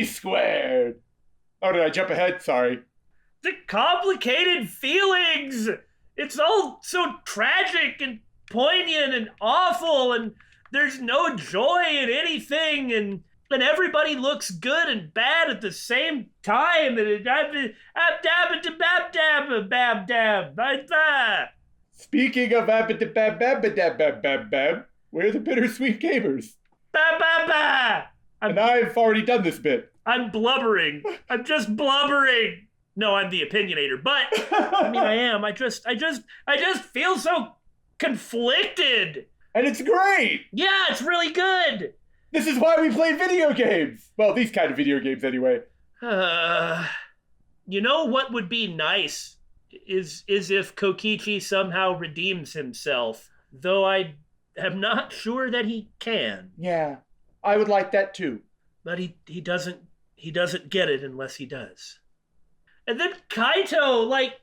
squared. Oh, did I jump ahead? Sorry. The complicated feelings. It's all so tragic and poignant and awful, and there's no joy in anything, and everybody looks good and bad at the same time. Speaking of we're the Bittersweet Gamers. And I've already done this bit. I'm blubbering. I'm just blubbering. No, I'm the opinionator, but I mean, I am. I just feel so conflicted. And it's great. Yeah, it's really good. This is why we play video games. Well, these kind of video games anyway. You know what would be nice is if Kokichi somehow redeems himself, though I am not sure that he can. Yeah, I would like that too. But he doesn't get it unless he does. And then Kaito, like,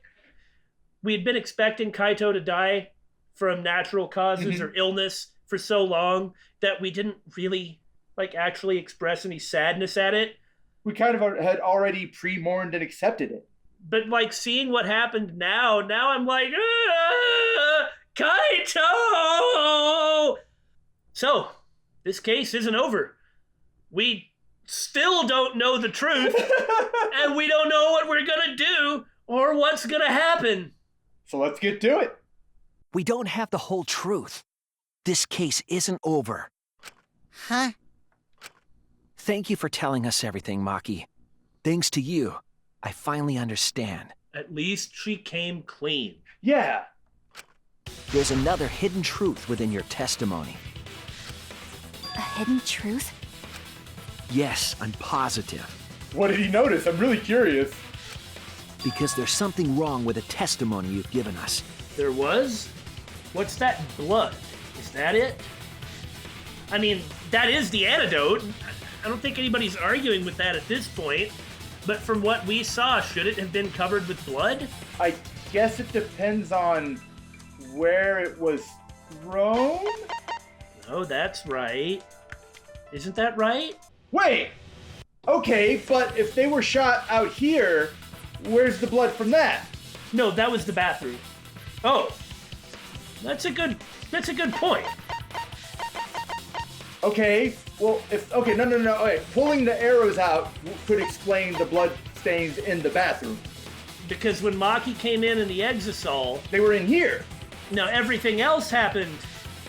we had been expecting Kaito to die from natural causes or illness for so long that we didn't really, like, actually express any sadness at it. We kind of had already pre-mourned and accepted it. But, like, seeing what happened now I'm like, Kaito! So, this case isn't over. We still don't know the truth, and we don't know what we're gonna do or what's gonna happen. So let's get to it. We don't have the whole truth. This case isn't over. Huh? Thank you for telling us everything, Maki. Thanks to you, I finally understand. At least she came clean. Yeah. There's another hidden truth within your testimony. A hidden truth? Yes, I'm positive. What did he notice? I'm really curious. Because there's something wrong with the testimony you've given us. There was? What's that blood? Is that it? I mean, that is the antidote. I don't think anybody's arguing with that at this point. But from what we saw, should it have been covered with blood? I guess it depends on where it was thrown? Oh, that's right. Isn't that right? Wait! Okay, but if they were shot out here, where's the blood from that? No, that was the bathroom. Oh. That's a good point. Okay, well, no. Okay, pulling the arrows out could explain the blood stains in the bathroom. Because when Maki came in the Exisal, they were in here. Now, everything else happened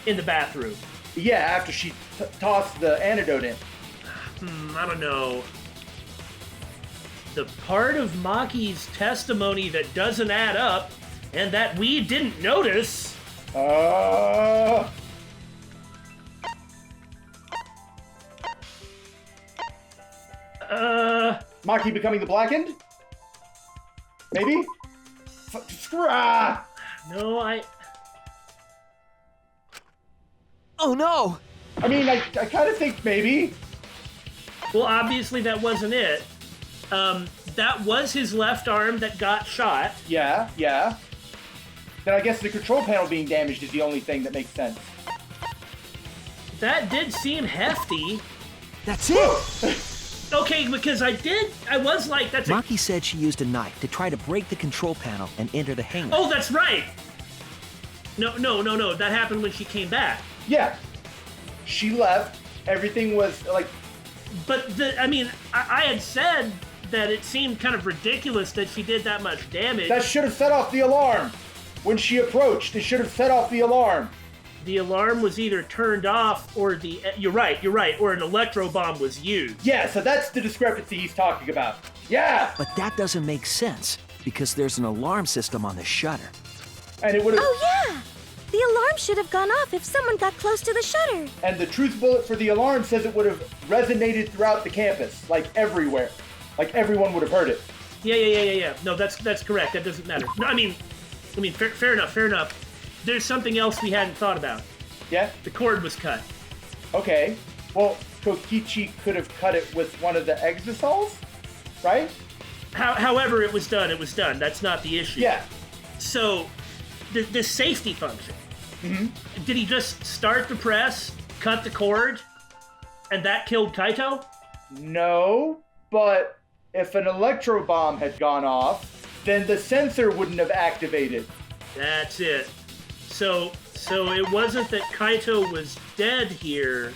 in the bathroom. Yeah, after she tossed the antidote in. I don't know. The part of Maki's testimony that doesn't add up and that we didn't notice... Maki becoming the Blackened? Maybe? No, Oh no! I mean, I kind of think maybe. Well, obviously that wasn't it. That was his left arm that got shot. Yeah. Then I guess the control panel being damaged is the only thing that makes sense. That did seem hefty. That's it! Okay, because I was like, that's Maki said she used a knife to try to break the control panel and enter the hangar. Oh, that's right! No, that happened when she came back. Yeah. She left, everything was like... But, I had said that it seemed kind of ridiculous that she did that much damage. That should have set off the alarm. When she approached, it should have set off the alarm. The alarm was either turned off or you're right, or an electro bomb was used. Yeah, so that's the discrepancy he's talking about. Yeah! But that doesn't make sense, because there's an alarm system on the shutter. And it would have... Oh, yeah! The alarm should have gone off if someone got close to the shutter. And the truth bullet for the alarm says it would have resonated throughout the campus, like everywhere. Like everyone would have heard it. Yeah. No, that's correct. That doesn't matter. No, I mean, fair enough. There's something else we hadn't thought about. Yeah? The cord was cut. Okay. Well, Kokichi could have cut it with one of the Exisals, right? However it was done. That's not the issue. Yeah. So, the safety function. Mm-hmm. Did he just start the press, cut the cord, and that killed Kaito? No, But if an electro bomb had gone off, then the sensor wouldn't have activated. That's it. So it wasn't that Kaito was dead here.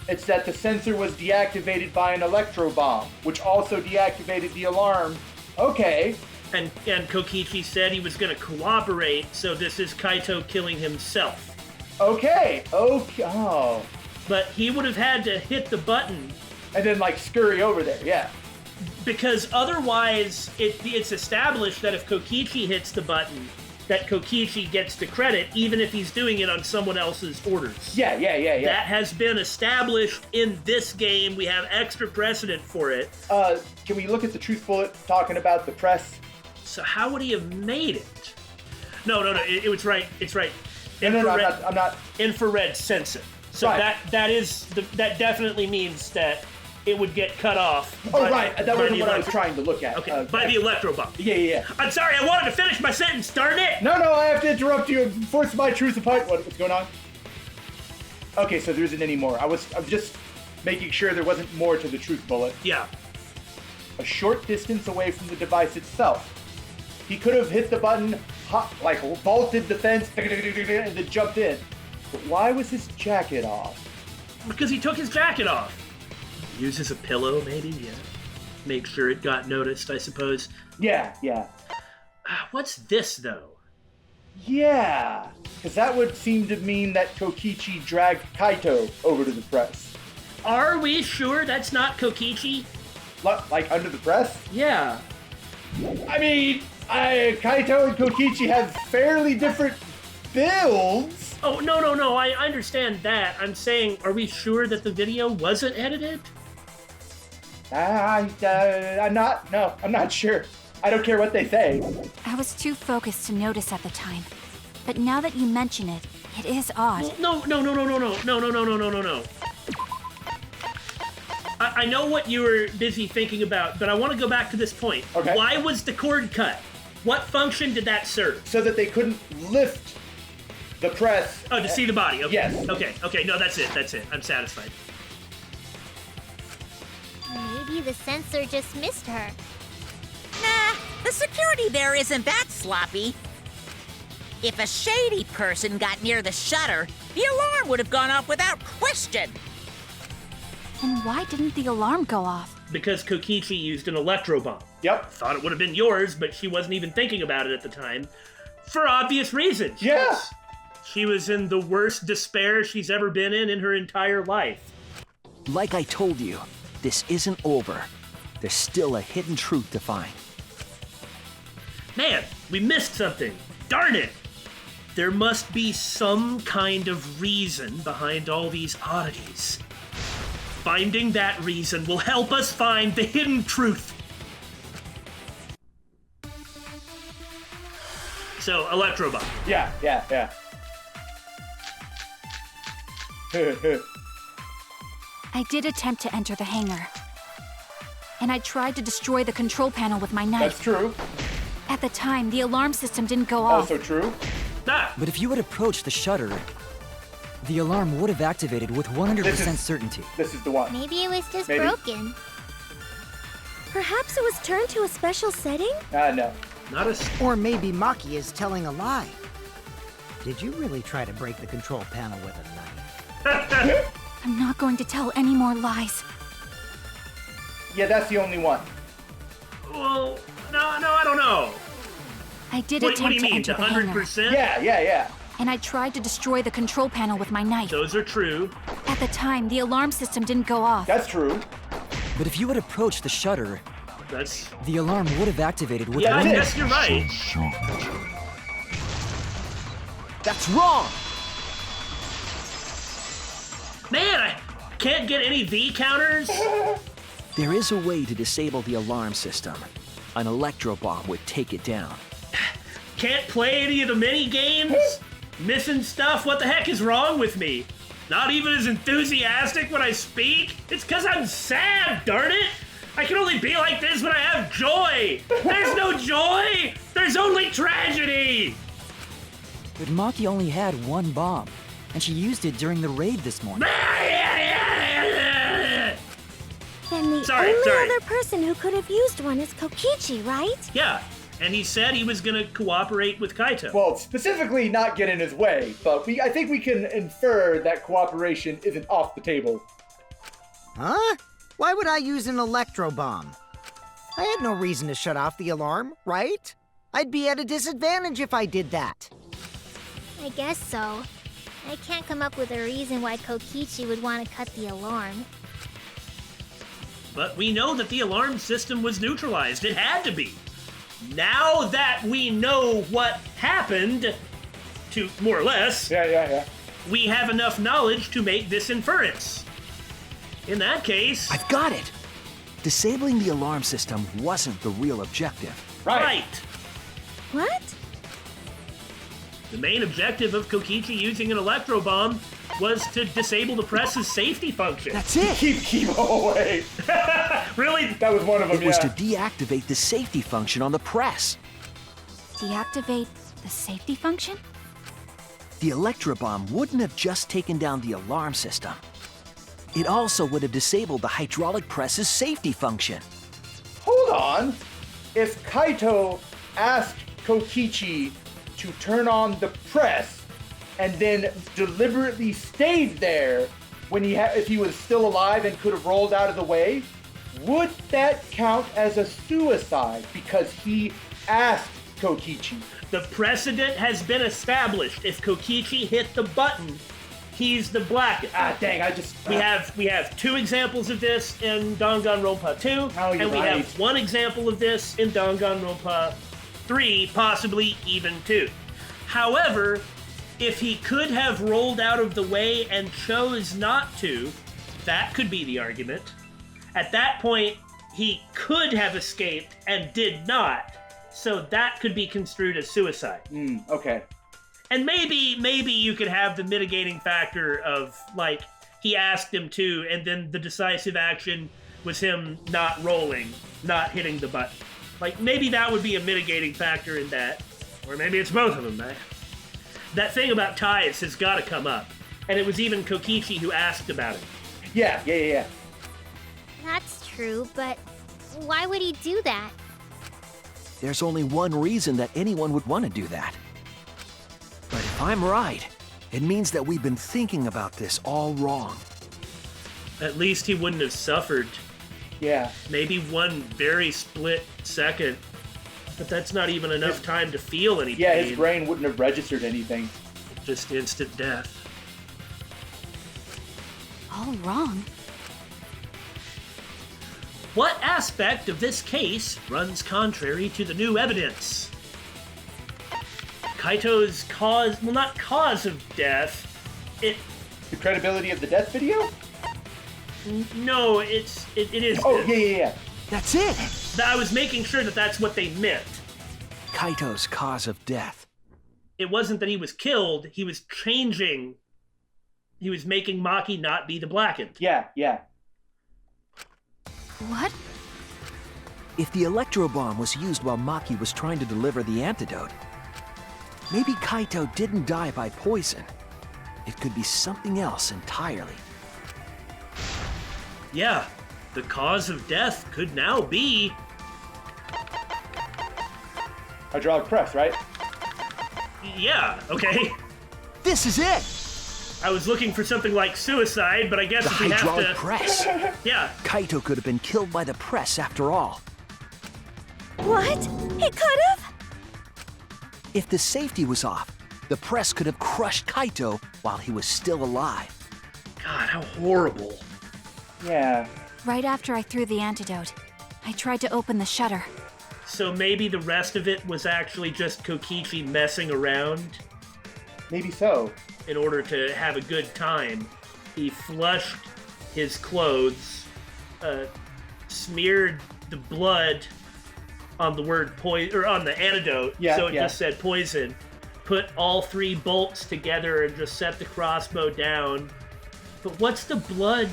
It's that the sensor was deactivated by an electro bomb, which also deactivated the alarm. Okay. And Kokichi said he was going to cooperate, so this is Kaito killing himself. Okay. Oh. But he would have had to hit the button. And then, like, scurry over there, yeah. Because otherwise, it's established that if Kokichi hits the button, that Kokichi gets the credit, even if he's doing it on someone else's orders. Yeah. That has been established in this game. We have extra precedent for it. Can we look at the truth bullet talking about the press? So how would he have made it? No, it was right. It's right. No, I'm not. Infrared sensor. So right. that definitely means that it would get cut off. Right. That wasn't what I was trying to look at. Okay, by the electro bomb. Yeah. I'm sorry, I wanted to finish my sentence, darn it! No, I have to interrupt you and force my truth apart. What's going on? Okay, so there isn't any more. I was just making sure there wasn't more to the truth bullet. Yeah. A short distance away from the device itself. He could have hit the button, vaulted the fence, and then jumped in. But why was his jacket off? Because he took his jacket off. Uses a pillow, maybe? Yeah. Make sure it got noticed, I suppose. Yeah. What's this, though? Yeah, because that would seem to mean that Kokichi dragged Kaito over to the press. Are we sure that's not Kokichi? Like under the press? Yeah. I mean, Kaito and Kokichi have fairly different builds. Oh, no, I understand that. I'm saying, are we sure that the video wasn't edited? I'm not sure. I don't care what they say. I was too focused to notice at the time. But now that you mention it, it is odd. No. I know what you were busy thinking about, but I want to go back to this point. Okay. Why was the cord cut? What function did that serve? So that they couldn't lift the press. Oh, to see the body. Okay. Yes. Okay. No, that's it. I'm satisfied. Maybe the sensor just missed her. Nah, the security there isn't that sloppy. If a shady person got near the shutter, the alarm would have gone off without question. And why didn't the alarm go off? Because Kokichi used an electro bomb. Yep. Thought it would have been yours, but she wasn't even thinking about it at the time. For obvious reasons. Yeah. She was in the worst despair she's ever been in her entire life. Like I told you, this isn't over. There's still a hidden truth to find. Man, we missed something. Darn it! There must be some kind of reason behind all these oddities. Finding that reason will help us find the hidden truth. So, Electrobot. Yeah. I did attempt to enter the hangar. And I tried to destroy the control panel with my knife. That's true. At the time, the alarm system didn't go off. Also true. Ah! But if you had approached the shutter, the alarm would have activated with 100% certainty. This is the one. Maybe it was just Maybe. broken. Perhaps it was turned to a special setting? No. Not a... Or maybe Maki is telling a lie. Did you really try to break the control panel with a knife? I'm not going to tell any more lies. Yeah, that's the only one. Well, no, I don't know. I did What do attempt you to mean, enter the the hangar. 100%? Yeah. And I tried to destroy the control panel with my knife. Those are true. At the time, the alarm system didn't go off. That's true. But if you had approached the shutter, That's... the alarm would have activated with Yeah, I 100%. guess you're right. That's wrong! Man, I can't get any V counters. There is a way to disable the alarm system. An electro bomb would take it down. Can't play any of the mini games. Missing stuff. What the heck is wrong with me? Not even as enthusiastic when I speak. It's because I'm sad, darn it. I can only be like this when I have joy. There's no joy. There's only tragedy. But Maki only had one bomb, and she used it during the raid this morning. Then the Sorry. only other person who could have used one is Kokichi, right? Yeah, and he said he was gonna cooperate with Kaito. Well, specifically not get in his way, but I think we can infer that cooperation isn't off the table. Huh? Why would I use an electro bomb? I had no reason to shut off the alarm, right? I'd be at a disadvantage if I did that. I guess so. I can't come up with a reason why Kokichi would want to cut the alarm. But we know that the alarm system was neutralized. It had to be. Now that we know what happened, to more or less, we have enough knowledge to make this inference. In that case... I've got it! Disabling the alarm system wasn't the real objective. Right. What? The main objective of Kokichi using an electro bomb was to disable the press's safety function. That's it! Keep away. Really? That was one of them, It was to deactivate the safety function on the press. Deactivate the safety function? The electro bomb wouldn't have just taken down the alarm system. It also would have disabled the hydraulic press's safety function. Hold on. If Kaito asked Kokichi to turn on the press and then deliberately stayed there when if he was still alive and could have rolled out of the way, would that count as a suicide because he asked Kokichi? The precedent has been established. If Kokichi hit the button, he's the blackest. Dang, We have two examples of this in Danganronpa 2, and we have one example of this in Danganronpa 3, possibly even 2. However, if he could have rolled out of the way and chose not to, that could be the argument. At that point, he could have escaped and did not, so that could be construed as suicide. Okay. And maybe you could have the mitigating factor of, like, he asked him to, and then the decisive action was him not rolling, not hitting the button. Like, maybe that would be a mitigating factor in that. Or maybe it's both of them, man. That thing about ties has got to come up. And it was even Kokichi who asked about it. Yeah. That's true, but why would he do that? There's only one reason that anyone would want to do that. But if I'm right, it means that we've been thinking about this all wrong. At least he wouldn't have suffered. Yeah. Maybe one very split second. But that's not even enough time to feel any pain. Yeah, his brain wouldn't have registered anything. Just instant death. All wrong. What aspect of this case runs contrary to the new evidence? Kaito's not cause of death, The credibility of the death video? No, it is. Oh, yeah. That's it! I was making sure that that's what they meant. Kaito's cause of death. It wasn't that he was killed, he was changing. He was making Maki not be the Blackened. Yeah. What? If the electro bomb was used while Maki was trying to deliver the antidote, maybe Kaito didn't die by poison. It could be something else entirely. Yeah, the cause of death could now be... Hydraulic press, right? Yeah, okay. This is it! I was looking for something like suicide, but I guess The if we have hydraulic to... press. Yeah. Kaito could have been killed by the press after all. What? He could have? If the safety was off, the press could have crushed Kaito while he was still alive. God, how horrible. Yeah. Right after I threw the antidote, I tried to open the shutter. So maybe the rest of it was actually just Kokichi messing around Maybe so. in order to have a good time. He flushed his clothes, smeared the blood on the word poison, or on the antidote, so it just said poison. Put all 3 bolts together and just set the crossbow down. But what's the blood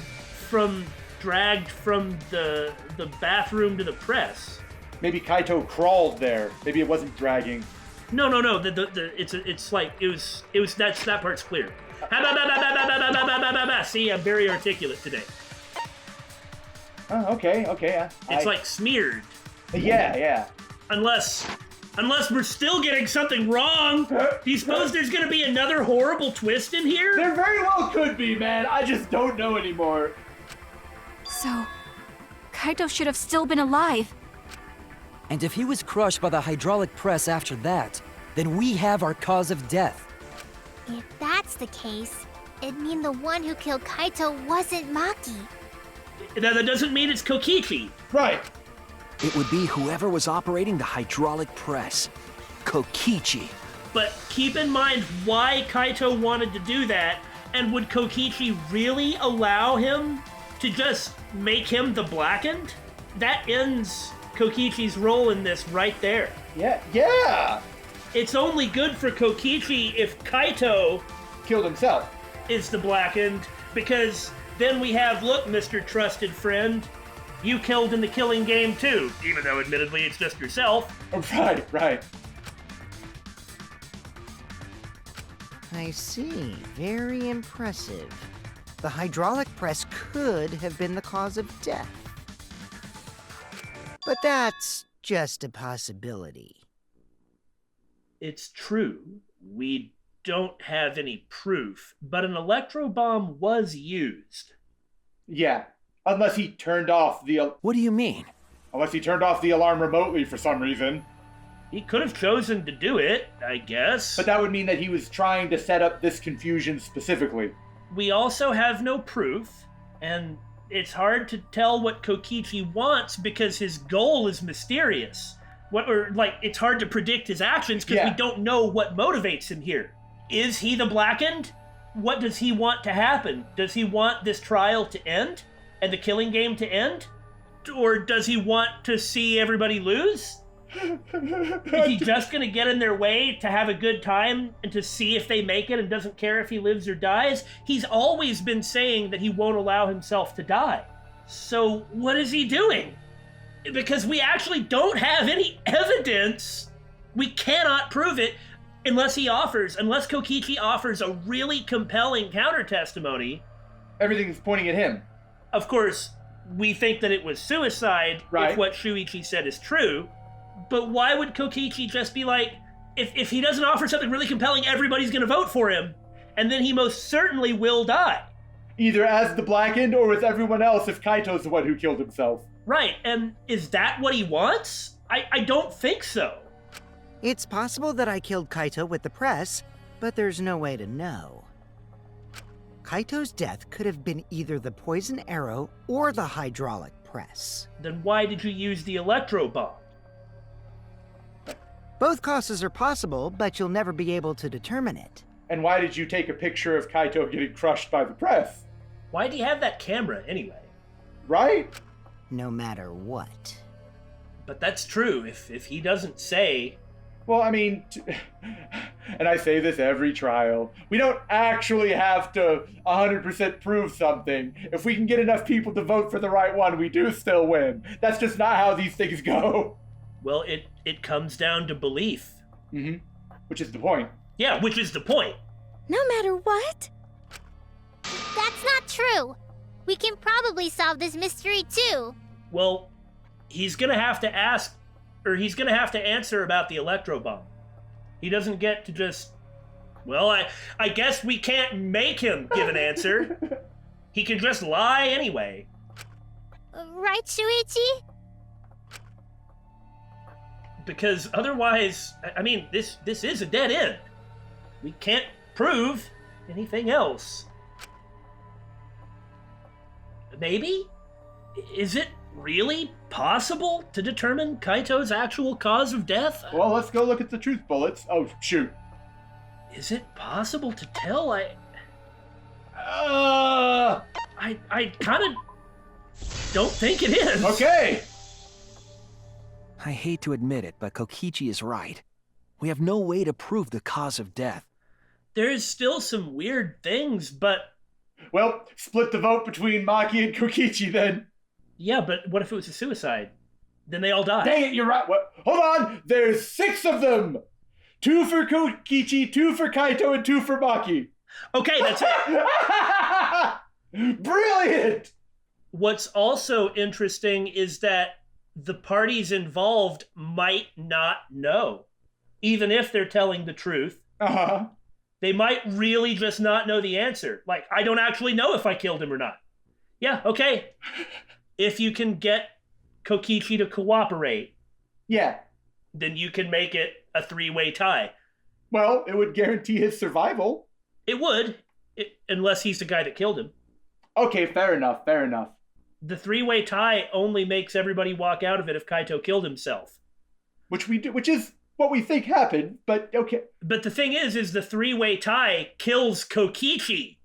dragged from the bathroom to the press? Maybe Kaito crawled there. Maybe it wasn't dragging. No. It's like it was. That part's clear. See, I'm very articulate today. Oh, okay. It's like smeared. Yeah. Unless we're still getting something wrong. Do you suppose there's gonna be another horrible twist in here? There very well could be, man. I just don't know anymore. So, Kaito should have still been alive. And if he was crushed by the hydraulic press after that, then we have our cause of death. If that's the case, it'd mean the one who killed Kaito wasn't Maki. That doesn't mean it's Kokichi. Right. It would be whoever was operating the hydraulic press. Kokichi. But keep in mind why Kaito wanted to do that, and would Kokichi really allow him to just make him the Blackened? That ends Kokichi's role in this right there. Yeah. It's only good for Kokichi if Kaito Killed himself. is the Blackened, because then we have, look, Mr. Trusted Friend, you killed in the killing game too, even though admittedly it's just yourself. Right. I see. Very impressive. The hydraulic press could have been the cause of death. But that's just a possibility. It's true, we don't have any proof, but an electro bomb was used. Yeah. Unless he turned off the... What do you mean? Unless he turned off the alarm remotely for some reason. He could have chosen to do it, I guess. But that would mean that he was trying to set up this confusion specifically. We also have no proof, and it's hard to tell what Kokichi wants because his goal is mysterious. It's hard to predict his actions because we don't know what motivates him here. Is he the Blackened? What does he want to happen? Does he want this trial to end and the killing game to end? Or does he want to see everybody lose? Is he just going to get in their way to have a good time and to see if they make it and doesn't care if he lives or dies? He's always been saying that he won't allow himself to die. So what is he doing? Because we actually don't have any evidence. We cannot prove it unless Kokichi offers a really compelling counter-testimony. Everything's pointing at him. Of course, we think that it was suicide if what Shuichi said is true. But why would Kokichi just be like, if he doesn't offer something really compelling, everybody's going to vote for him, and then he most certainly will die. Either as the Blackened or with everyone else if Kaito's the one who killed himself. Right, and is that what he wants? I don't think so. It's possible that I killed Kaito with the press, but there's no way to know. Kaito's death could have been either the poison arrow or the hydraulic press. Then why did you use the electro bomb? Both causes are possible, but you'll never be able to determine it. And why did you take a picture of Kaito getting crushed by the press? Why'd he have that camera anyway? Right? No matter what. But that's true. If he doesn't say... Well, I mean, and I say this every trial, we don't actually have to 100% prove something. If we can get enough people to vote for the right one, we do still win. That's just not how these things go. Well, it comes down to belief. Mm-hmm. Which is the point. Yeah, which is the point. No matter what? That's not true. We can probably solve this mystery too. Well, he's gonna have to answer about the electro bomb. He doesn't get to just... Well, I guess we can't make him give an answer. He can just lie anyway. Right, Shuichi? Because otherwise, I mean, this is a dead end. We can't prove anything else. Maybe? Is it really possible to determine Kaito's actual cause of death? Well, let's go look at the truth bullets. Oh, shoot. Is it possible to tell? I kind of don't think it is. Okay. I hate to admit it, but Kokichi is right. We have no way to prove the cause of death. There's still some weird things, but... Well, split the vote between Maki and Kokichi then. Yeah, but what if it was a suicide? Then they all die. Dang it, you're right. What? Hold on! There's 6 of them! 2 for Kokichi, 2 for Kaito, and 2 for Maki. Okay, that's it. Brilliant! What's also interesting is that the parties involved might not know. Even if they're telling the truth, they might really just not know the answer. Like, I don't actually know if I killed him or not. Yeah, okay. If you can get Kokichi to cooperate, yeah, then you can make it a 3-way tie. Well, it would guarantee his survival. It would, unless he's the guy that killed him. Okay, fair enough. The 3-way tie only makes everybody walk out of it if Kaito killed himself. Which is what we think happened, but okay. But the thing is the 3-way tie kills Kokichi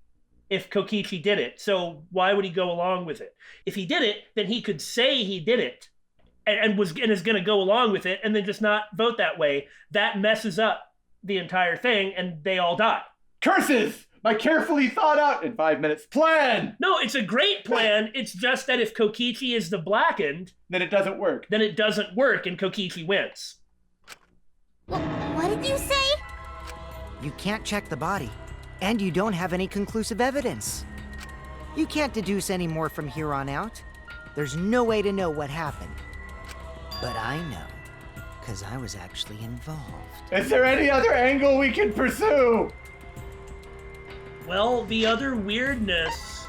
if Kokichi did it. So why would he go along with it? If he did it, then he could say he did it and is going to go along with it and then just not vote that way. That messes up the entire thing and they all die. Curses! My carefully thought out in 5 minutes plan! No, it's a great plan. It's just that if Kokichi is the blackened, then it doesn't work. Then it doesn't work and Kokichi wins. What did you say? You can't check the body, and you don't have any conclusive evidence. You can't deduce any more from here on out. There's no way to know what happened. But I know, because I was actually involved. Is there any other angle we can pursue? Well, the other weirdness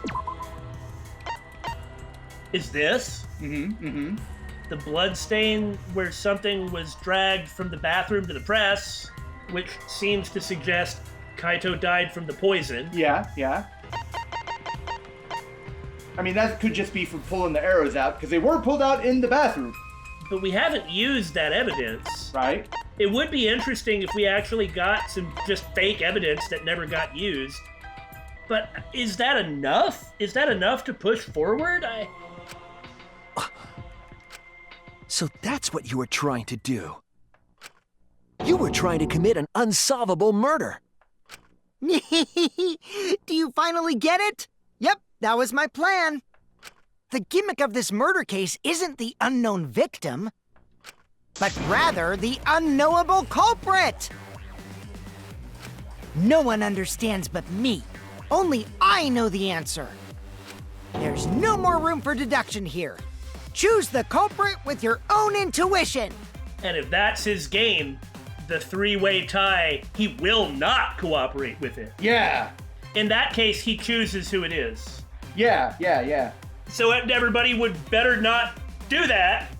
is this. The blood stain where something was dragged from the bathroom to the press, which seems to suggest Kaito died from the poison. Yeah. I mean, that could just be from pulling the arrows out, because they were pulled out in the bathroom. But we haven't used that evidence. Right. It would be interesting if we actually got some just fake evidence that never got used. But is that enough? Is that enough to push forward? So that's what you were trying to do. You were trying to commit an unsolvable murder. Do you finally get it? Yep, that was my plan. The gimmick of this murder case isn't the unknown victim, but rather the unknowable culprit. No one understands but me. Only I know the answer. There's no more room for deduction here. Choose the culprit with your own intuition. And if that's his game, the 3-way tie, he will not cooperate with it. Yeah. In that case, he chooses who it is. Yeah. So everybody would better not do that.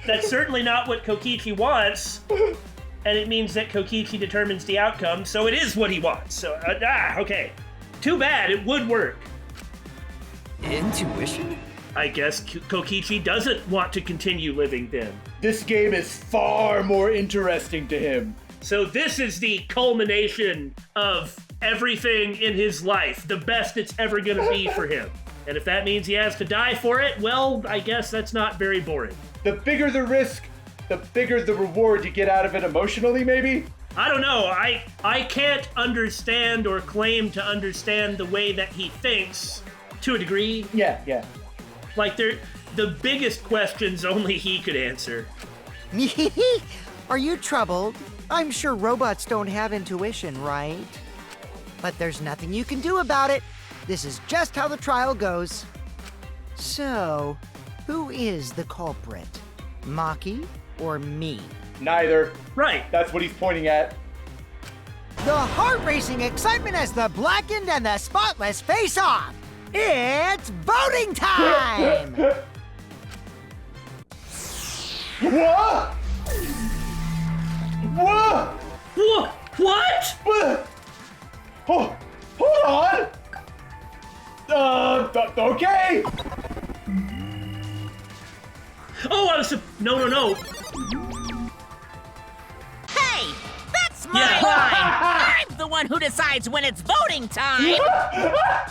That's certainly not what Kokichi wants. And it means that Kokichi determines the outcome, so it is what he wants. So, okay. Too bad, it would work. Intuition? I guess Kokichi doesn't want to continue living then. This game is far more interesting to him. So this is the culmination of everything in his life, the best it's ever gonna be for him. And if that means he has to die for it, well, I guess that's not very boring. The bigger the risk, the bigger the reward you get out of it emotionally, maybe? I don't know. I can't understand or claim to understand the way that he thinks, to a degree. Yeah. Like, the biggest questions only he could answer. Are you troubled? I'm sure robots don't have intuition, right? But there's nothing you can do about it. This is just how the trial goes. So, who is the culprit? Maki or me? Neither. Right. That's what he's pointing at. The heart-racing excitement as the blackened and the spotless face off. It's voting time! What? What? Oh, hold on! Okay! Oh, no. Hey, that's my line! I'm the one who decides when it's voting time!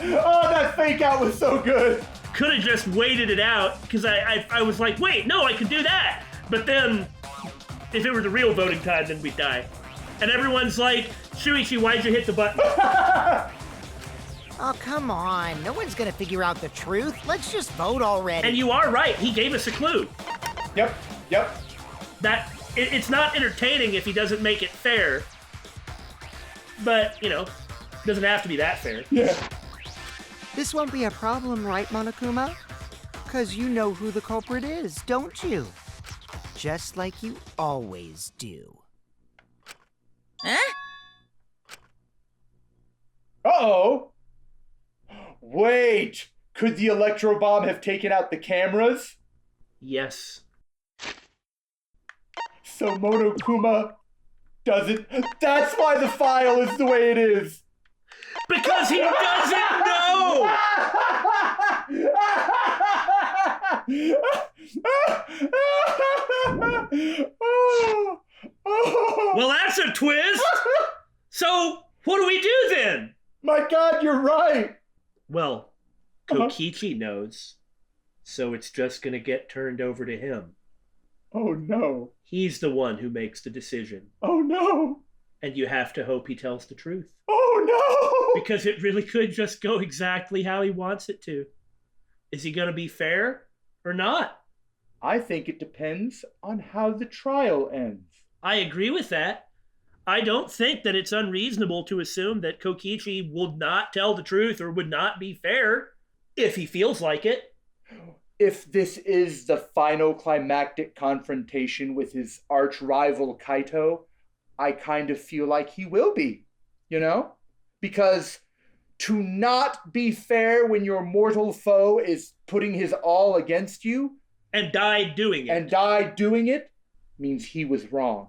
Oh, that fake out was so good! Could have just waited it out, because I was like, wait, no, I could do that. But then, if it were the real voting time, then we'd die. And everyone's like, Shuichi, why'd you hit the button? Oh, come on. No one's gonna figure out the truth. Let's just vote already. And you are right. He gave us a clue. Yep. It's not entertaining if he doesn't make it fair. But, doesn't have to be that fair. Yeah. This won't be a problem, right, Monokuma? 'Cause you know who the culprit is, don't you? Just like you always do. Huh? Uh-oh! Wait! Could the electro bomb have taken out the cameras? Yes. So Monokuma doesn't... That's why the file is the way it is! Because he doesn't know! Well, that's a twist! So, what do we do then? My God, you're right! Well, Kokichi knows, so it's just gonna get turned over to him. Oh no. He's the one who makes the decision. Oh no. And you have to hope he tells the truth. Oh no! Because it really could just go exactly how he wants it to. Is he gonna be fair or not? I think it depends on how the trial ends. I agree with that. I don't think that it's unreasonable to assume that Kokichi will not tell the truth or would not be fair if he feels like it. If this is the final climactic confrontation with his arch rival Kaito, I kind of feel like he will be, you know? Because to not be fair when your mortal foe is putting his all against you and died doing it means he was wrong.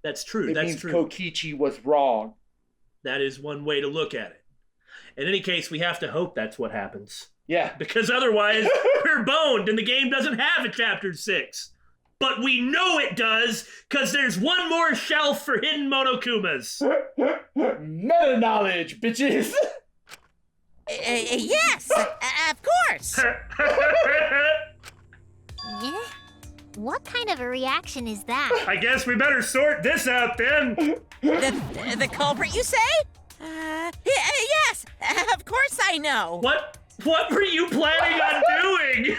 That's true. It means Kokichi was wrong. That is one way to look at it. In any case, we have to hope that's what happens. Yeah. Because otherwise, we're boned and the game doesn't have a Chapter 6. But we know it does, because there's one more shelf for hidden Monokumas. Meta-knowledge, bitches! Yes, of course. Yeah? What kind of a reaction is that? I guess we better sort this out then. The culprit, you say? Yes, of course I know. What were you planning on doing?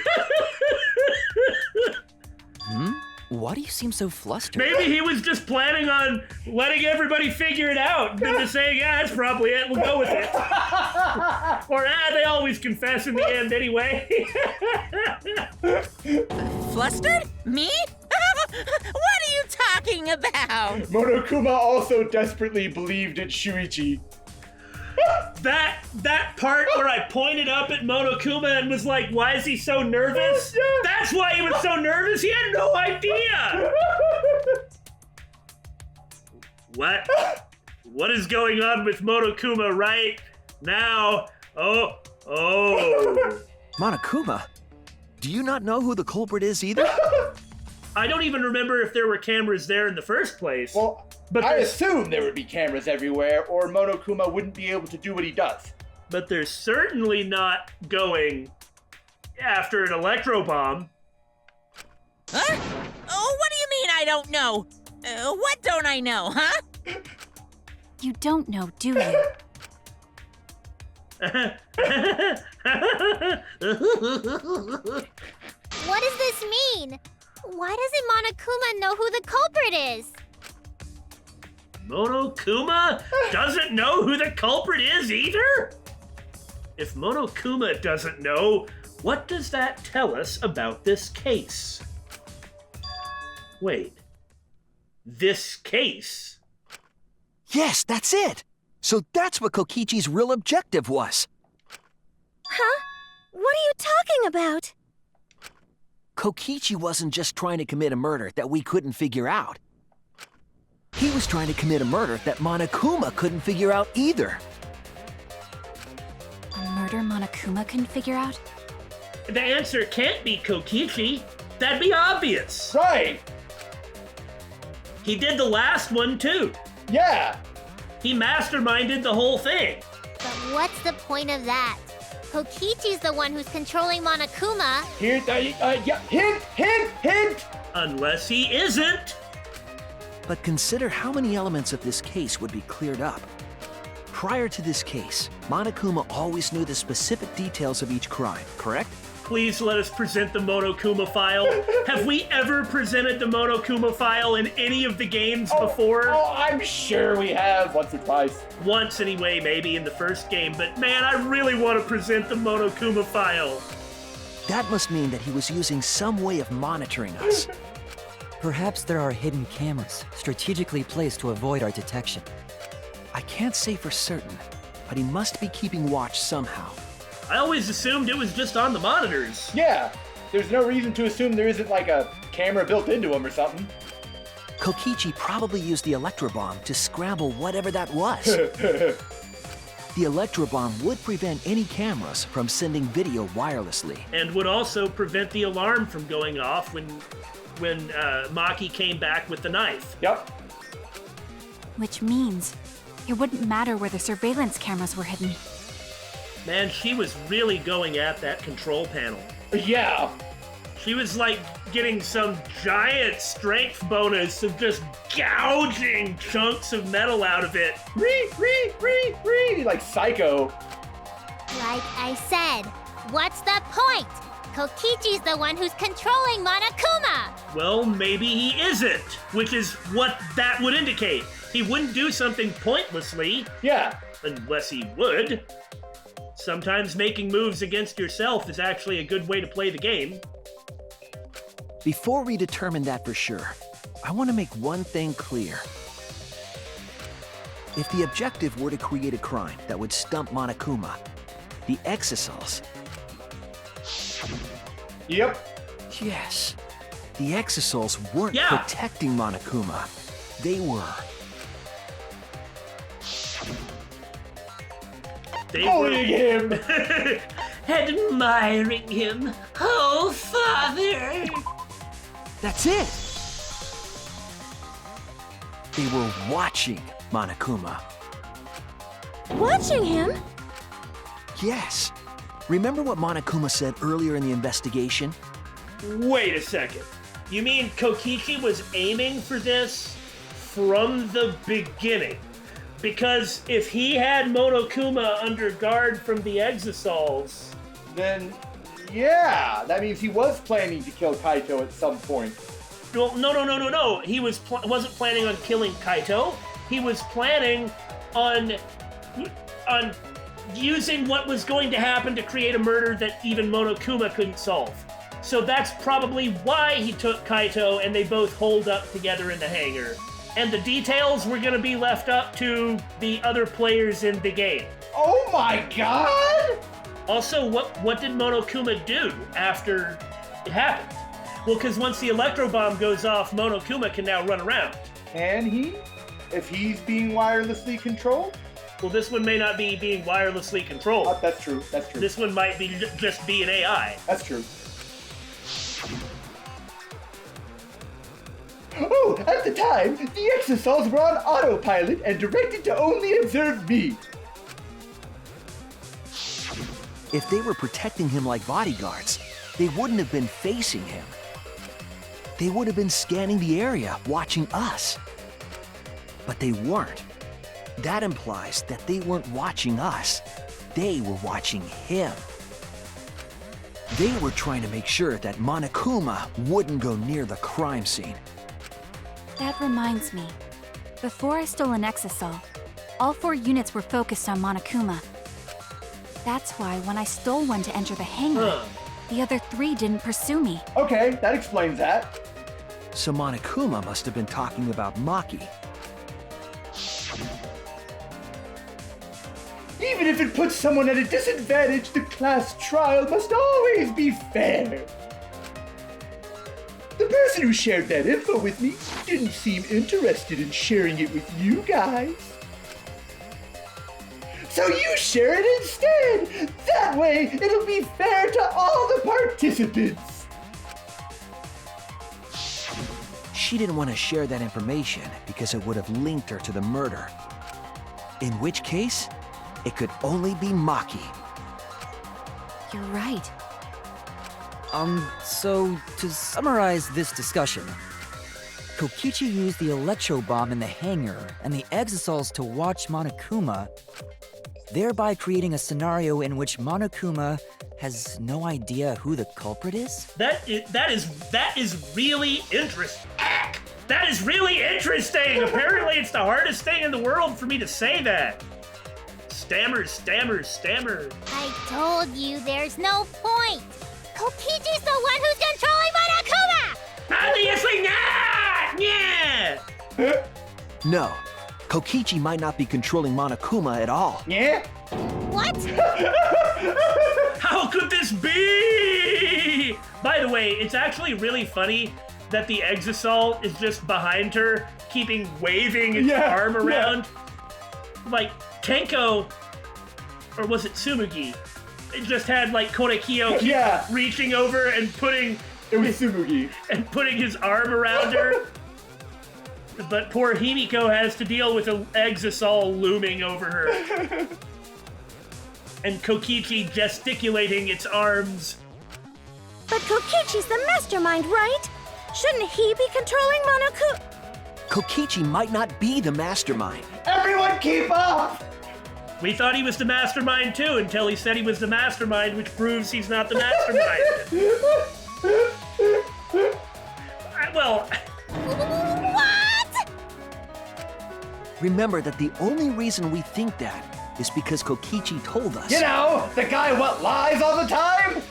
Why do you seem so flustered? Maybe he was just planning on letting everybody figure it out and then just saying, yeah, that's probably it, we'll go with it. Or, they always confess in the end anyway. Flustered? Me? What are you talking about? Monokuma also desperately believed in Shuichi. That part where I pointed up at Monokuma and was like, why is he so nervous? Yeah. That's why he was so nervous? He had no idea! What is going on with Monokuma right now? Oh. Monokuma, do you not know who the culprit is either? I don't even remember if there were cameras there in the first place. Well, but I assume there would be cameras everywhere, or Monokuma wouldn't be able to do what he does. But they're certainly not going after an electro bomb. Huh? Oh, what do you mean I don't know? What don't I know, huh? You don't know, do you? What does this mean? Why doesn't Monokuma know who the culprit is? Monokuma doesn't know who the culprit is either? If Monokuma doesn't know, what does that tell us about this case? Wait. This case? Yes, that's it! So that's what Kokichi's real objective was. Huh? What are you talking about? Kokichi wasn't just trying to commit a murder that we couldn't figure out. He was trying to commit a murder that Monokuma couldn't figure out either. A murder Monokuma couldn't figure out? The answer can't be Kokichi. That'd be obvious. Right! He did the last one too. Yeah! He masterminded the whole thing. But what's the point of that? Kokichi's the one who's controlling Monokuma. Here, yeah, hint! Unless he isn't. But consider how many elements of this case would be cleared up. Prior to this case, Monokuma always knew the specific details of each crime, correct? Please let us present the Monokuma file. Have we ever presented the Monokuma file in any of the games before? Oh, I'm sure we have, once or twice. Once anyway, maybe in the first game, but man, I really want to present the Monokuma file. That must mean that he was using some way of monitoring us. Perhaps there are hidden cameras strategically placed to avoid our detection. I can't say for certain, but he must be keeping watch somehow. I always assumed it was just on the monitors. Yeah, there's no reason to assume there isn't like a camera built into him or something. Kokichi probably used the electro bomb to scramble whatever that was. The electro bomb would prevent any cameras from sending video wirelessly. And would also prevent the alarm from going off when Maki came back with the knife. Yep. Which means it wouldn't matter where the surveillance cameras were hidden. Man, she was really going at that control panel. Yeah. She was like getting some giant strength bonus of just gouging chunks of metal out of it. Like Psycho. Like I said, what's the point? Kokichi's the one who's controlling Monokuma! Well, maybe he isn't, which is what that would indicate. He wouldn't do something pointlessly. Yeah. Unless he would. Sometimes making moves against yourself is actually a good way to play the game. Before we determine that for sure, I want to make one thing clear. If the objective were to create a crime that would stump Monokuma, the Exisals... Yep. Yes, the Exisals weren't protecting Monokuma. They were... bullying him! Admiring him. Oh, Father! That's it! They were watching Monokuma. Watching him? Yes. Remember what Monokuma said earlier in the investigation? Wait a second. You mean Kokichi was aiming for this from the beginning? Because if he had Monokuma under guard from the Exisals... Then, yeah, that means he was planning to kill Kaito at some point. Well, no. He wasn't planning on killing Kaito. He was planning on using what was going to happen to create a murder that even Monokuma couldn't solve. So that's probably why he took Kaito and they both holed up together in the hangar. And the details were going to be left up to the other players in the game. Oh my god! Also, what did Monokuma do after it happened? Well, because once the electro bomb goes off, Monokuma can now run around. Can he? If he's being wirelessly controlled? Well, this one may not be being wirelessly controlled. That's true. This one might be just be an AI. That's true. Oh, at the time, the Exisals were on autopilot and directed to only observe me. If they were protecting him like bodyguards, they wouldn't have been facing him. They would have been scanning the area, watching us. But they weren't. That implies that they weren't watching us. They were watching him. They were trying to make sure that Monokuma wouldn't go near the crime scene. That reminds me. Before I stole an Exisal, all 4 units were focused on Monokuma. That's why when I stole one to enter the hangar, the other 3 didn't pursue me. Okay, that explains that. So Monokuma must have been talking about Maki. Even if it puts someone at a disadvantage, the class trial must always be fair. The person who shared that info with me didn't seem interested in sharing it with you guys. So you share it instead! That way, it'll be fair to all the participants! She didn't want to share that information because it would have linked her to the murder. In which case, it could only be Maki. You're right. So to summarize this discussion, Kokichi used the electro bomb in the hangar and the Exisals to watch Monokuma, thereby creating a scenario in which Monokuma has no idea who the culprit is? That is really interesting. That is really interesting. Apparently, it's the hardest thing in the world for me to say that. Stammer. I told you there's no point. Kokichi's the one who's controlling Monokuma! Obviously not! Yeah! No, Kokichi might not be controlling Monokuma at all. Yeah? What? How could this be? By the way, it's actually really funny that the Exisal is just behind her, waving its arm around. Like, Tenko, or was it Tsumugi? It just had, like, Korekiyo reaching over and putting... It was Tsumugi. And putting his arm around her. But poor Himiko has to deal with an Exisal looming over her. And Kokichi gesticulating its arms. But Kokichi's the mastermind, right? Shouldn't he be controlling Monokuma? Kokichi might not be the mastermind. Everyone keep up! We thought he was the mastermind too, until he said he was the mastermind, which proves he's not the mastermind. Well... What? Remember that the only reason we think that is because Kokichi told us. You know, the guy what lies all the time?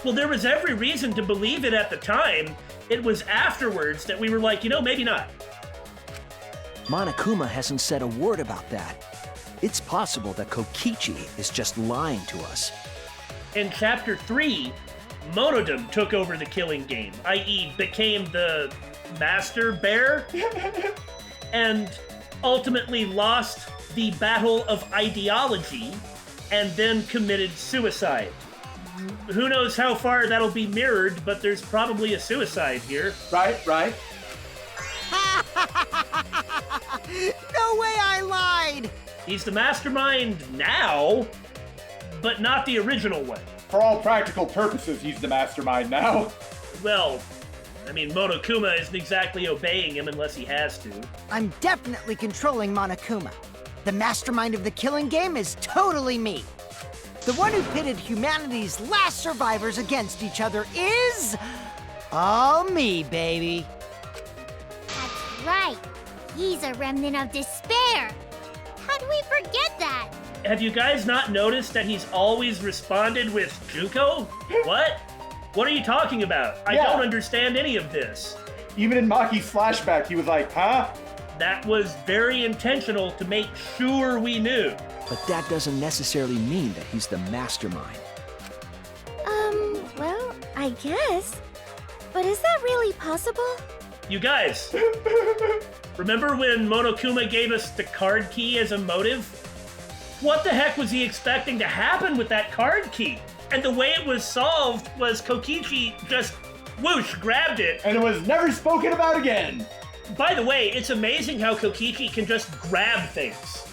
Well, there was every reason to believe it at the time. It was afterwards that we were like, you know, maybe not. Monokuma hasn't said a word about that. It's possible that Kokichi is just lying to us. In Chapter 3, Monodum took over the killing game, i.e. became the master bear, and ultimately lost the battle of ideology, and then committed suicide. Who knows how far that'll be mirrored, but there's probably a suicide here. Right. No way I lied! He's the mastermind now, but not the original one. For all practical purposes, he's the mastermind now. Well, I mean, Monokuma isn't exactly obeying him unless he has to. I'm definitely controlling Monokuma. The mastermind of the killing game is totally me. The one who pitted humanity's last survivors against each other is... all me, baby. That's right. He's a remnant of despair. How'd we forget that? Have you guys not noticed that he's always responded with Juko? What? What are you talking about? I don't understand any of this. Even in Maki's flashback, he was like, huh? That was very intentional to make sure we knew. But that doesn't necessarily mean that he's the mastermind. Well, I guess. But is that really possible? You guys, remember when Monokuma gave us the card key as a motive? What the heck was he expecting to happen with that card key? And the way it was solved was Kokichi just whoosh, grabbed it. And it was never spoken about again. By the way, it's amazing how Kokichi can just grab things.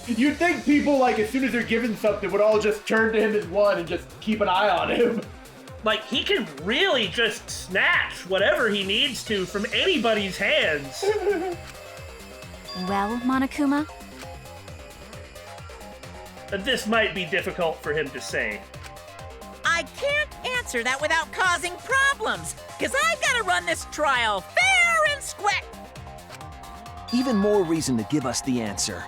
You'd think people, like, as soon as they're given something, would all just turn to him as one and just keep an eye on him. Like, he can really just snatch whatever he needs to from anybody's hands. Well, Monokuma? This might be difficult for him to say. I can't answer that without causing problems, because I've got to run this trial fair and square. Even more reason to give us the answer.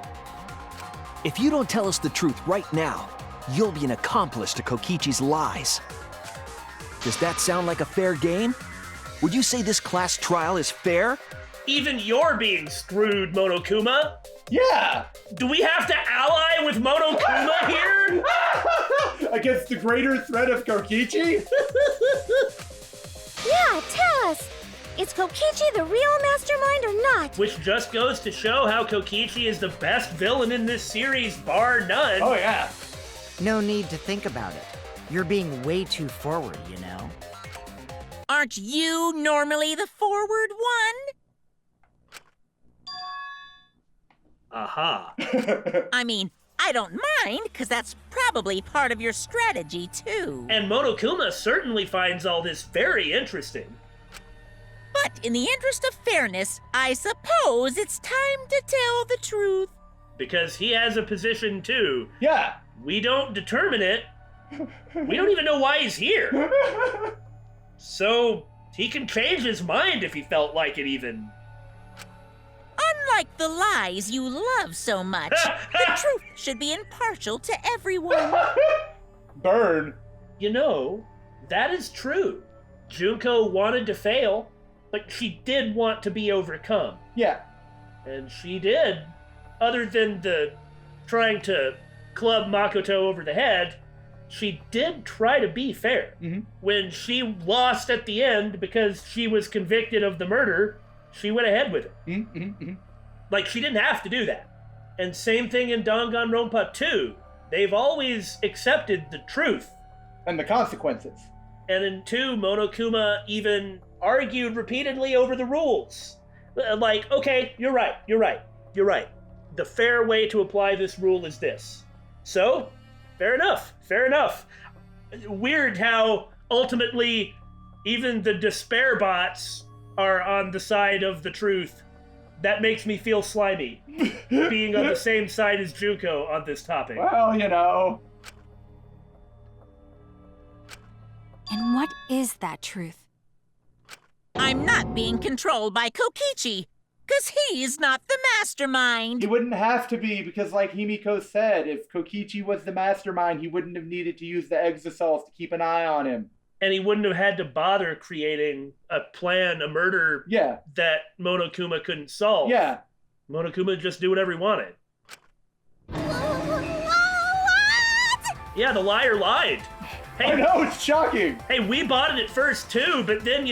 If you don't tell us the truth right now, you'll be an accomplice to Kokichi's lies. Does that sound like a fair game? Would you say this class trial is fair? Even you're being screwed, Monokuma. Yeah! Do we have to ally with Monokuma here? Against the greater threat of Kokichi? Yeah, tell us. Is Kokichi the real mastermind or not? Which just goes to show how Kokichi is the best villain in this series, bar none. Oh, yeah. No need to think about it. You're being way too forward, you know? Aren't you normally the forward one? Aha. I mean, I don't mind, because that's probably part of your strategy, too. And Monokuma certainly finds all this very interesting. But in the interest of fairness, I suppose it's time to tell the truth. Because he has a position too. Yeah. We don't determine it. We don't even know why he's here. So he can change his mind if he felt like it even. Unlike the lies you love so much, the truth should be impartial to everyone. Burn. You know, That is true. Junko wanted to fail, but she did want to be overcome. Yeah. And she did. Other than the trying to club Makoto over the head, she did try to be fair. Mm-hmm. When she lost at the end because she was convicted of the murder, she went ahead with it. Mm-hmm. Like, she didn't have to do that. And same thing in Danganronpa 2. They've always accepted the truth. And the consequences. And in 2, Monokuma even argued repeatedly over the rules. Like, okay, you're right. The fair way to apply this rule is this. So, fair enough. Weird how ultimately even the despair bots are on the side of the truth. That makes me feel slimy, being on the same side as Junko on this topic. Well, you know. And what is that truth? I'm not being controlled by Kokichi, because he's not the mastermind. He wouldn't have to be, because like Himiko said, if Kokichi was the mastermind, he wouldn't have needed to use the Exisals to keep an eye on him. And he wouldn't have had to bother creating a plan, a murder that Monokuma couldn't solve. Yeah. Monokuma would just do whatever he wanted. What? Yeah, the liar lied. Hey, I know, it's shocking. Hey, we bought it at first too, but then,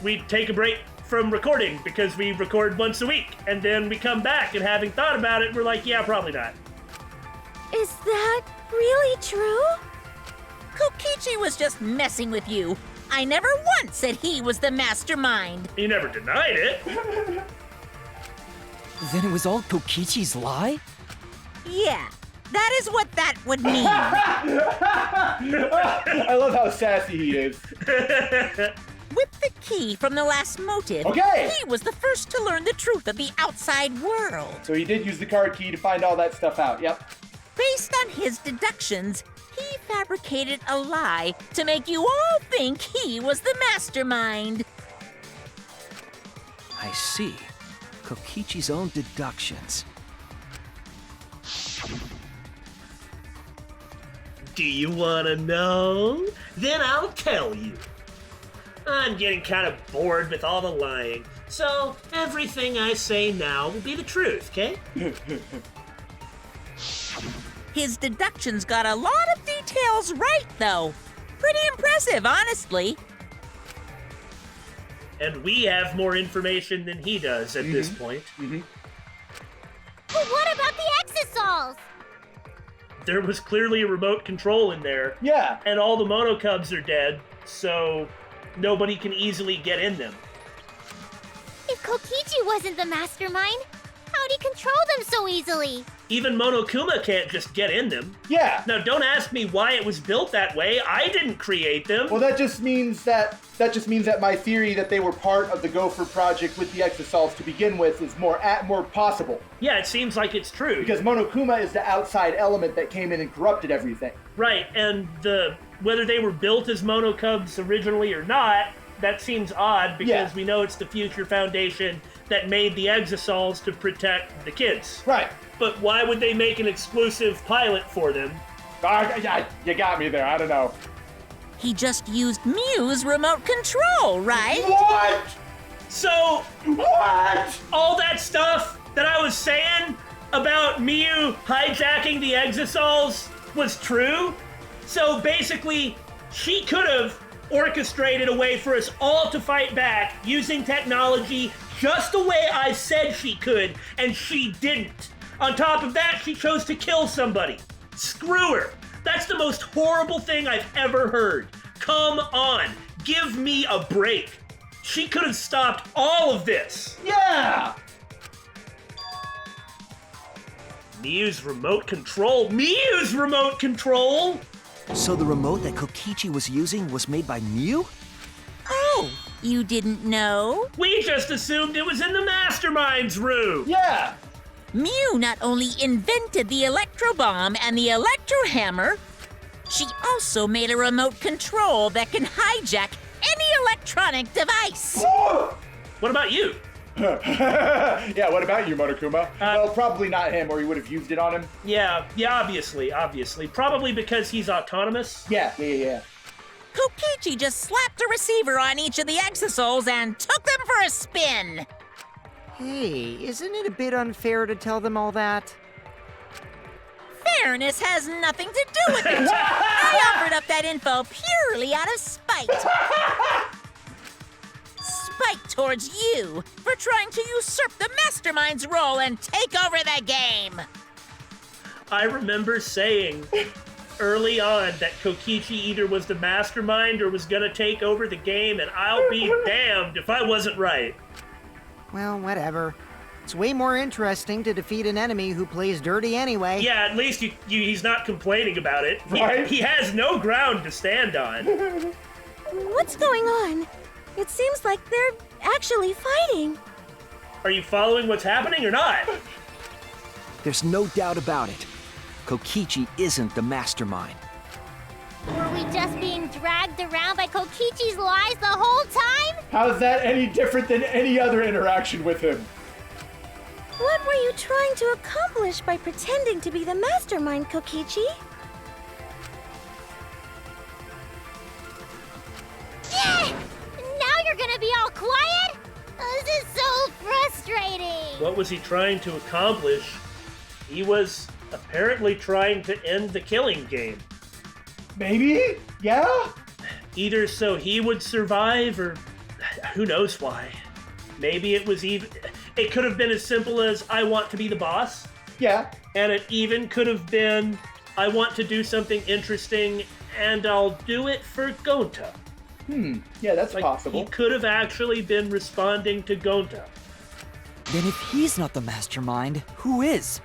we take a break from recording because we record once a week. And then we come back and having thought about it, we're like, yeah, probably not. Is that really true? Kokichi was just messing with you. I never once said he was the mastermind. He never denied it. Then it was all Kokichi's lie? Yeah, that is what that would mean. I love how sassy he is. With the key from the last motive, Okay. he was the first to learn the truth of the outside world. So he did use the card key to find all that stuff out, yep. Based on his deductions, he fabricated a lie to make you all think he was the mastermind. I see. Kokichi's own deductions. Do you want to know? Then I'll tell you. I'm getting kind of bored with all the lying, so everything I say now will be the truth, okay? His deductions got a lot of details right, though. Pretty impressive, honestly. And we have more information than he does at this point. But what about the Exisals? There was clearly a remote control in there. Yeah. And all the Monokubs are dead, so nobody can easily get in them. If Kokichi wasn't the mastermind, how'd he control them so easily? Even Monokuma can't just get in them. Yeah. Now, don't ask me why it was built that way. I didn't create them. Well, that just means that my theory that they were part of the Gopher project with the Exisals to begin with is more possible. Yeah, it seems like it's true. Because Monokuma is the outside element that came in and corrupted everything. Right, and whether they were built as Monokubs originally or not, that seems odd because we know it's the Future Foundation that made the Exisals to protect the kids. Right. But why would they make an exclusive pilot for them? You got me there, I don't know. He just used Mew's remote control, right? What? So, What? all that stuff that I was saying about Mew hijacking the Exisals was true? So basically, she could have orchestrated a way for us all to fight back using technology just the way I said she could, and she didn't. On top of that, she chose to kill somebody. Screw her. That's the most horrible thing I've ever heard. Come on, give me a break. She could have stopped all of this. Yeah! Mew's remote control. Mew's remote control? So the remote that Kokichi was using was made by Mew? Oh, you didn't know? We just assumed it was in the mastermind's room. Yeah! Mew not only invented the electro bomb and the electro hammer, she also made a remote control that can hijack any electronic device. What about you? Yeah, what about you, Monokuma? Well, probably not him, or he would have used it on him. Yeah, obviously. Probably because he's autonomous. Yeah. Kokichi just slapped a receiver on each of the Exisals and took them for a spin. Hey, isn't it a bit unfair to tell them all that? Fairness has nothing to do with it. I offered up that info purely out of spite. Spite towards you for trying to usurp the mastermind's role and take over the game. I remember saying early on that Kokichi either was the mastermind or was gonna take over the game, and I'll be damned if I wasn't right. Well, whatever. It's way more interesting to defeat an enemy who plays dirty anyway. Yeah, at least he's not complaining about it. Right? He has no ground to stand on. What's going on? It seems like they're actually fighting. Are you following what's happening or not? There's no doubt about it. Kokichi isn't the mastermind. Were we just being dragged around by Kokichi's lies the whole time? How's that any different than any other interaction with him? What were you trying to accomplish by pretending to be the mastermind, Kokichi? Now you're gonna be all quiet? This is so frustrating. What was he trying to accomplish? He was apparently trying to end the killing game. Maybe? Yeah? Either so he would survive, or who knows why. Maybe it could have been as simple as, I want to be the boss. Yeah. And it even could have been, I want to do something interesting, and I'll do it for Gonta. Yeah, that's Like, possible. he could have actually been responding to Gonta. Then if he's not the mastermind, who is?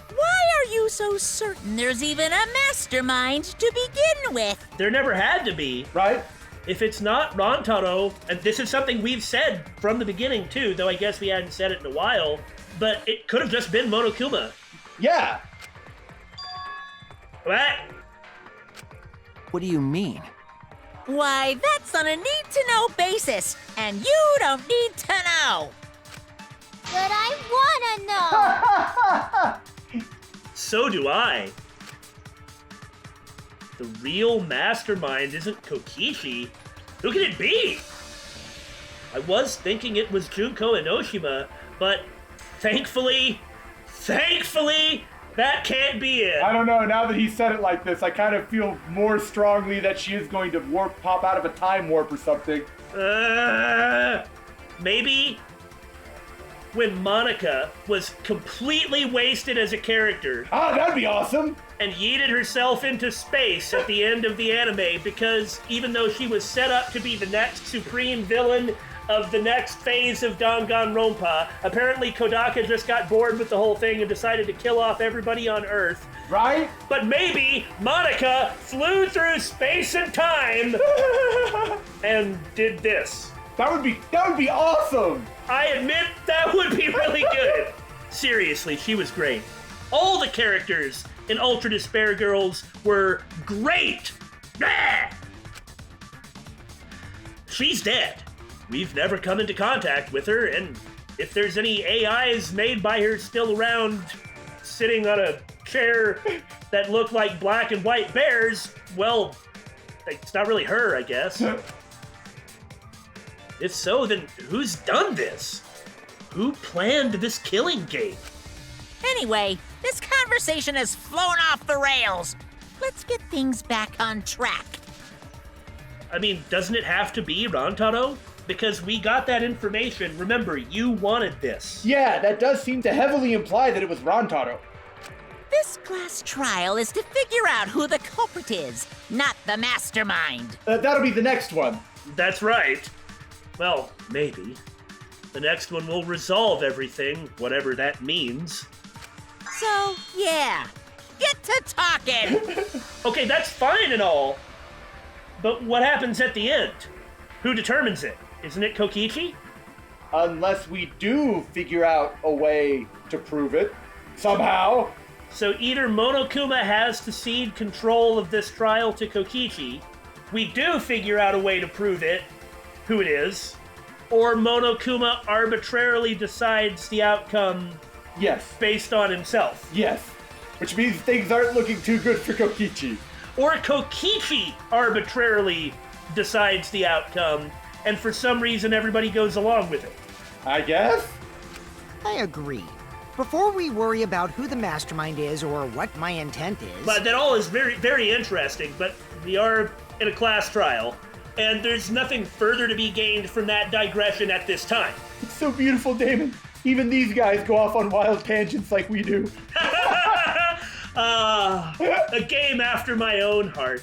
Why are you so certain there's even a mastermind to begin with? There never had to be. Right? If it's not Rantaro, and this is something we've said from the beginning too, though I guess we hadn't said it in a while, but it could have just been Monokuma. Yeah. What? What do you mean? Why, that's on a need-to-know basis, and you don't need to know. But I wanna know. So do I. The real mastermind isn't Kokichi. Who can it be? I was thinking it was Junko Enoshima, but thankfully, that can't be it. I don't know, now that he said it like this, I kind of feel more strongly that she is going to pop out of a time warp or something. Maybe when Monica was completely wasted as a character. Ah, that'd be awesome! And yeeted herself into space at the end of the anime because even though she was set up to be the next supreme villain of the next phase of Danganronpa, apparently Kodaka just got bored with the whole thing and decided to kill off everybody on Earth. Right? But maybe Monica flew through space and time and did this. That would be awesome! I admit that would be really good. Seriously, she was great. All the characters in Ultra Despair Girls were great. Ah! She's dead. We've never come into contact with her, and if there's any AIs made by her still around, sitting on a chair that look like black and white bears, well, it's not really her, I guess. If so, then who's done this? Who planned this killing game? Anyway, this conversation has flown off the rails. Let's get things back on track. I mean, doesn't it have to be Rantaro? Because we got that information. Remember, you wanted this. Yeah, that does seem to heavily imply that it was Rantaro. This class trial is to figure out who the culprit is, not the mastermind. That'll be the next one. That's right. Well, maybe. The next one will resolve everything, whatever that means. So, yeah, get to talking. Okay, that's fine and all. But what happens at the end? Who determines it? Isn't it Kokichi? Unless we do figure out a way to prove it. Somehow. So either Monokuma has to cede control of this trial to Kokichi, we do figure out a way to prove it, who it is, or Monokuma arbitrarily decides the outcome Yes. based on himself. Yes. Which means things aren't looking too good for Kokichi. or Kokichi arbitrarily decides the outcome, and for some reason everybody goes along with it. I guess? I agree. Before we worry about who the mastermind is or what my intent is... But that all is very, very interesting, but we are in a class trial, and there's nothing further to be gained from that digression at this time. It's so beautiful, Damon. Even these guys go off on wild tangents like we do. A game after my own heart.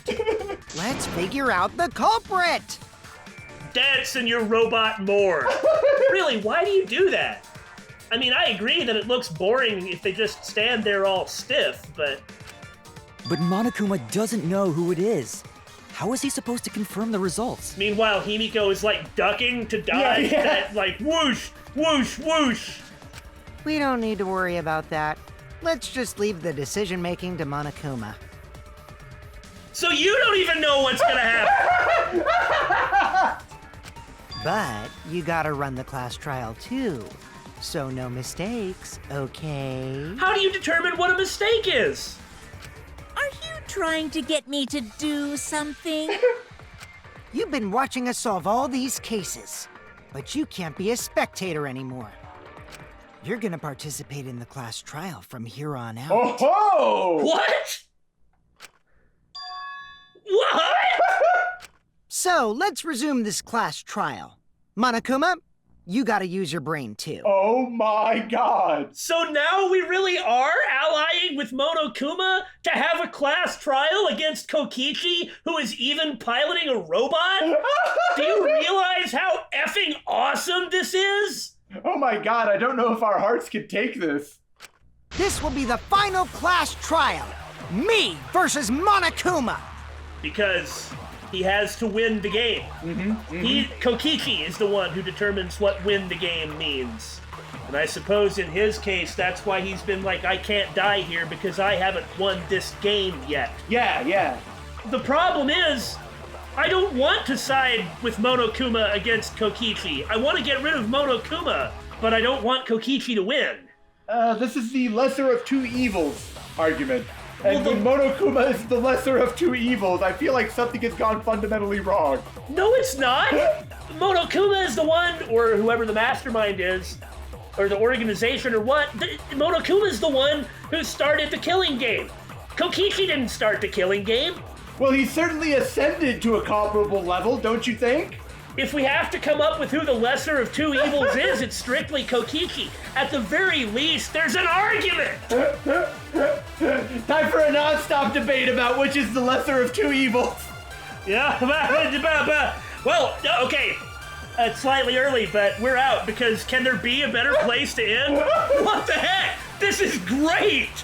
Let's figure out the culprit! Dance in your robot more. Really, why do you do that? I mean, I agree that it looks boring if they just stand there all stiff, but... But Monokuma doesn't know who it is. How is he supposed to confirm the results? Meanwhile, Himiko is like ducking to die. Yeah. That, like, whoosh, whoosh, whoosh. We don't need to worry about that. Let's just leave the decision-making to Monokuma. So you don't even know what's gonna happen. But you gotta run the class trial too. So no mistakes, okay? How do you determine what a mistake is? Are you trying to get me to do something? You've been watching us solve all these cases, but you can't be a spectator anymore. You're gonna participate in the class trial from here on out. Oh ho! What? What? So let's resume this class trial. Monokuma, you gotta use your brain too. Oh my god! So now we really are allying with Monokuma to have a class trial against Kokichi, who is even piloting a robot? Do you realize how effing awesome this is? Oh my god, I don't know if our hearts can take this. This will be the final class trial. Me versus Monokuma. Because he has to win the game. Kokichi is the one who determines what win the game means. And I suppose in his case, that's why he's been like, I can't die here because I haven't won this game yet. Yeah. The problem is, I don't want to side with Monokuma against Kokichi. I want to get rid of Monokuma, but I don't want Kokichi to win. This is the lesser of two evils argument. And when Monokuma is the lesser of two evils, I feel like something has gone fundamentally wrong. No, it's not. Monokuma is the one, or whoever the mastermind is, or the organization, or what. Monokuma is the one who started the killing game. Kokichi didn't start the killing game. Well, he certainly ascended to a comparable level, don't you think? If we have to come up with who the lesser of two evils is, it's strictly Kokichi. At the very least, there's an argument! Time for a non-stop debate about which is the lesser of two evils. Yeah, well, okay. It's slightly early, but we're out, because can there be a better place to end? What the heck? This is great!